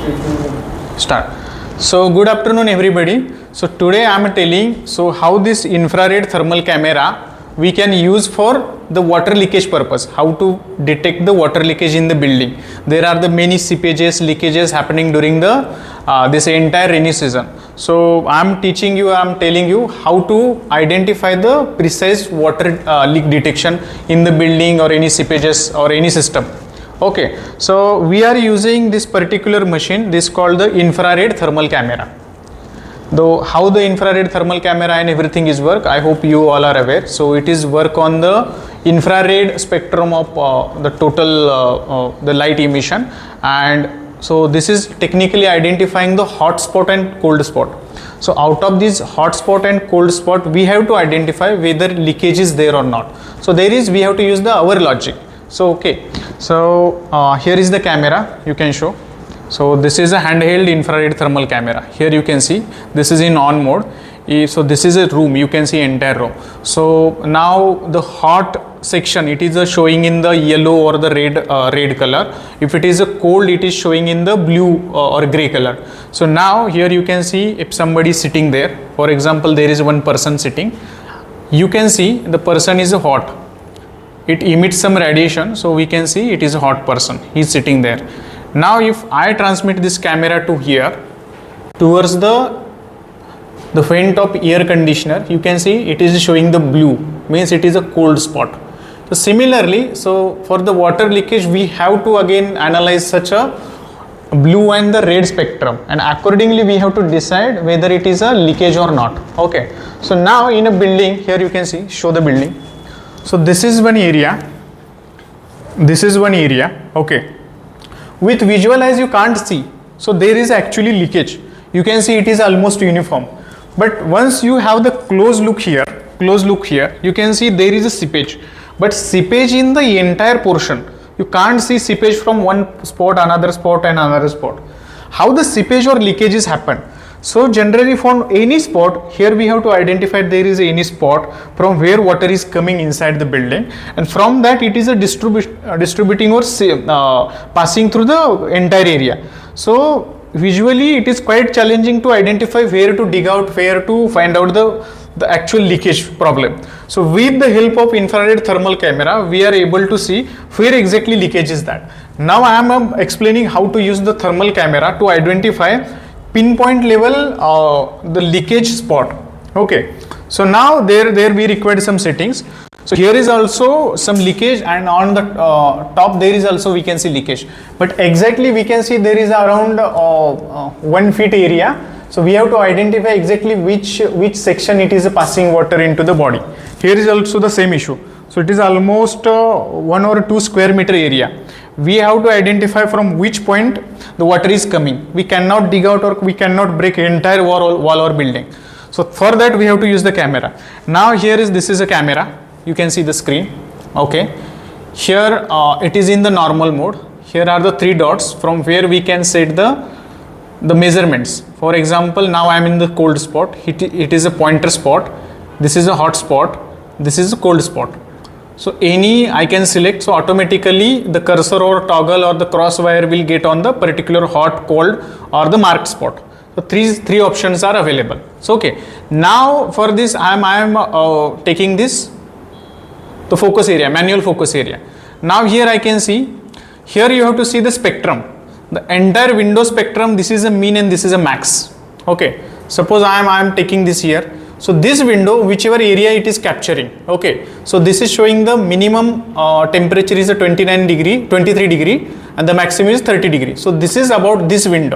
Start. So good afternoon everybody. So today I am telling how this infrared thermal camera we can use for the water leakage purpose, how to detect the water leakage in the building. There are the many seepages, leakages happening during the this entire rainy season. So I am teaching you, I am telling you how to identify the precise water leak detection in the building or any seepages or any system. Okay, so we are using this particular machine, this called the infrared thermal camera. Though how the infrared thermal camera and everything is work, I hope you all are aware. So it is work on the infrared spectrum of the total the light emission, and so this is technically identifying the hot spot and cold spot. So out of this hot spot and cold spot, we have to identify whether leakage is there or not. So there is, we have to use the our logic. So okay, so here is the camera, you can show. So this is a handheld infrared thermal camera. Here you can see this is in on mode. So this is a room, you can see entire room. So now the hot section, it is showing in the yellow or the red color. If it is a cold, it is showing in the blue or gray color. So now here you can see if somebody is sitting there, for example there is one person sitting, you can see the person is hot. It emits some radiation, so we can see it is a hot person, he is sitting there. Now if I transmit this camera to here towards the vent of air conditioner, you can see it is showing the blue, means it is a cold spot. So similarly, so for the water leakage we have to again analyze such a blue and the red spectrum, and accordingly we have to decide whether it is a leakage or not. Okay, so now in a building, here you can see, show the building. So this is one area, this is one area, okay. With visual eyes you can't see, so there is actually leakage. You can see it is almost uniform. But once you have the close look here, you can see there is a seepage. But seepage in the entire portion, you can't see seepage from one spot, another spot and another spot. How the seepage or leakages happen? So generally from any spot, here we have to identify there is any spot from where water is coming inside the building, and from that it is a distributing or passing through the entire area. So visually it is quite challenging to identify where to dig out, where to find out the actual leakage problem. So with the help of infrared thermal camera, we are able to see where exactly leakage is that. Now I am explaining how to use the thermal camera to identify pinpoint level the leakage spot. Okay, so now there we required some settings. So here is also some leakage, and on the top there is also we can see leakage, but exactly we can see there is around 1 feet area. So we have to identify exactly which section it is passing water into the body. Here is also the same issue. So it is almost 1 or 2 square meter area. We have to identify from which point the water is coming. We cannot dig out or we cannot break entire wall or building. So for that we have to use the camera. Now here is, this is a camera. You can see the screen. Okay. Here it is in the normal mode. Here are the 3 dots from where we can set the measurements. For example, now I am in the cold spot. It is a pointer spot. This is a hot spot. This is a cold spot. So any I can select, so automatically the cursor or toggle or the crosswire will get on the particular hot, cold or the marked spot. So three options are available. So okay, now for this I am taking this the focus area, manual focus area. Now here I can see, here you have to see the spectrum, the entire window spectrum. This is a mean and this is a max. Okay, suppose I am taking this here. So this window, whichever area it is capturing, okay, so this is showing the minimum temperature is a 23 degree and the maximum is 30 degree. So this is about this window.